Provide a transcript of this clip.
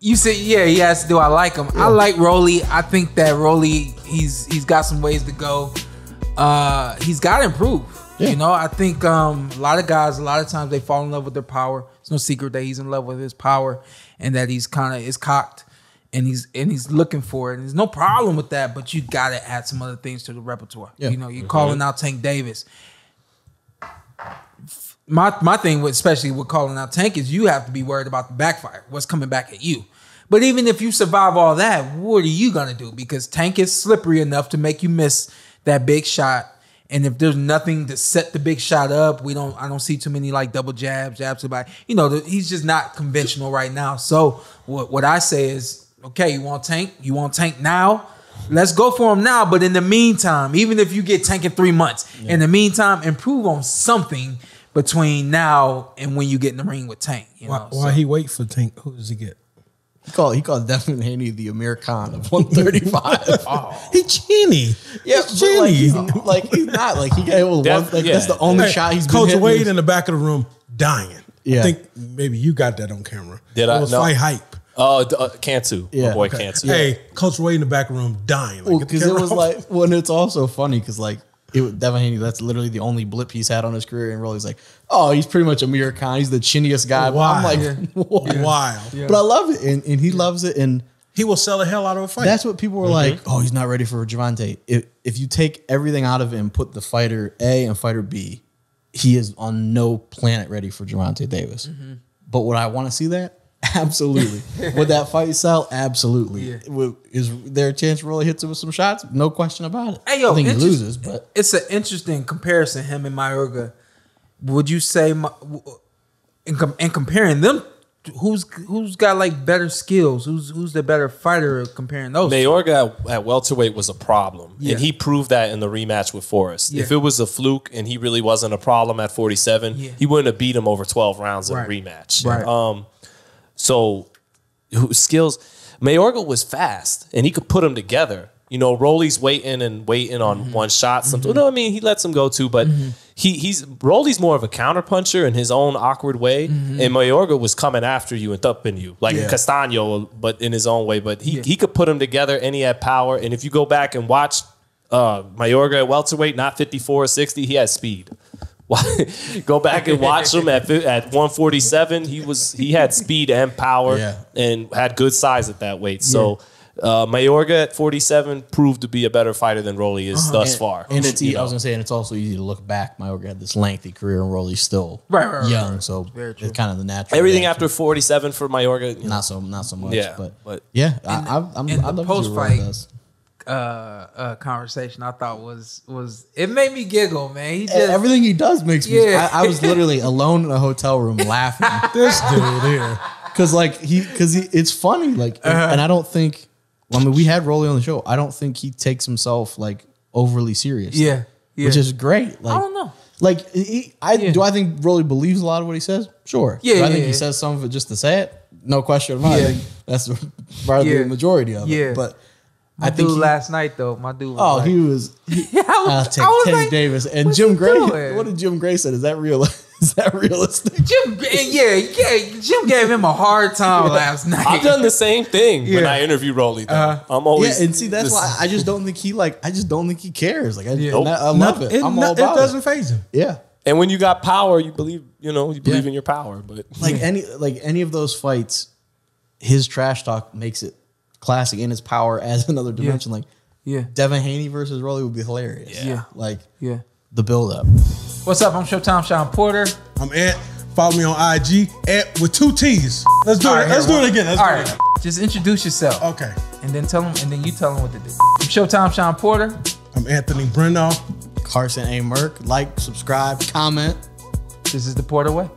You said, yeah, he has to do I like him. Yeah. I like Rolly. I think that Rolly, he's got some ways to go. He's got to improve. Yeah. You know, I think a lot of guys, a lot of times they fall in love with their power. It's no secret that he's in love with his power and that he's kind of is cocked and he's looking for it. And there's no problem with that, but you got to add some other things to the repertoire. Yeah. You know, you're calling out Tank Davis. My thing, especially with calling out Tank, is you have to be worried about the backfire, what's coming back at you. But even if you survive all that, what are you going to do? Because Tank is slippery enough to make you miss that big shot. And if there's nothing to set the big shot up, I don't see too many like double jabs to body. You know, he's just not conventional right now. So what I say is, okay, you want Tank? You want Tank now? Let's go for him now. But in the meantime, even if you get Tank in 3 months, in the meantime, improve on something between now and when you get in the ring with Tank. You know? Why he wait for Tank? Who does he get? He called Devin Haney the Amir Khan of 135. Oh. He Cheney. Yeah, he's Cheney. He's not. Like, he got that's the only shot he's been Coach hitting. Wade in the back of the room dying. Yeah. I think maybe you got that on camera. Did I? It was fight hype. Cantu. Yeah. My boy Cantu. Yeah. Hey, Coach Wade in the back of the room dying. Because it was like, when it's also funny because like, Devin Haney, that's literally the only blip he's had on his career. And Rolly's like, oh, he's pretty much Amir Khan. He's the chinniest guy. Wild. I'm like, wild. Yeah. But I love it. And he loves it. And he will sell the hell out of a fight. That's what people were like, oh, he's not ready for Gervonta. If you take everything out of it and put the fighter A and fighter B, he is on no planet ready for Gervonta Davis. But would I want to see that? Absolutely. Would that fight sell? Absolutely. Yeah. Is there a chance Rolly hits it with some shots? No question about it. Hey, yo, I think he loses, but it's an interesting comparison, him and Mayorga. Would you say, in comparing them, who's got like better skills? Who's the better fighter comparing those? Mayorga at welterweight was a problem, and he proved that in the rematch with Forrest. If it was a fluke and he really wasn't a problem at 47, he wouldn't have beat him over 12 rounds in a rematch. Right. So skills, Mayorga was fast and he could put them together. You know, Rolly's waiting on one shot. No, I mean, he lets him go too, but Rolly's more of a counterpuncher in his own awkward way. And Mayorga was coming after you and thumping you like Castaño, but in his own way. But he could put them together and he had power. And if you go back and watch Mayorga at welterweight, not 54 or 60, he had speed. Go back and watch him at 147. He had speed and power and had good size at that weight. So Mayorga at 47 proved to be a better fighter than Rolly is thus far. And it's I was gonna say, and it's also easy to look back. Mayorga had this lengthy career, and Rolly's still young, so it's kind of the natural. Everything after 47 for Mayorga, not so much. Yeah, but yeah, I'm the post fight conversation I thought was it made me giggle, man. He just, everything he does makes me. I was literally alone in a hotel room laughing. This dude here, because it's funny, like, and I don't think. I mean, we had Rolly on the show. I don't think he takes himself like overly serious. Yeah. Which is great. Like, I don't know. Like, do I think Rolly believes a lot of what he says? Sure. Yeah. Do I think he says some of it just to say it? No question about it. I think that's probably the majority of it. But my dude last night though. My dude. Was he was. I'll take Tank Davis and Jim Gray. What did Jim Gray say? Is that real? Is that realistic? Jim gave him a hard time last night. I've done the same thing when I interview Rolly. I'm always and see that's why I just don't think he cares. Like I love it. I'm all about it. It doesn't faze him. Yeah. And when you got power, you believe in your power. But any of those fights, his trash talk makes it classic, and his power adds another dimension. Devin Haney versus Rolly would be hilarious. The build up. What's up? I'm Showtime Shawn Porter. I'm Ant. Follow me on IG with 2 T's. Let's do it. Let's do it again. Just introduce yourself. Okay. And then you tell them what to do. I'm Showtime Shawn Porter. I'm Anthony Brenagh. Carson A. Merk. Like, subscribe, comment. This is the Porter Way.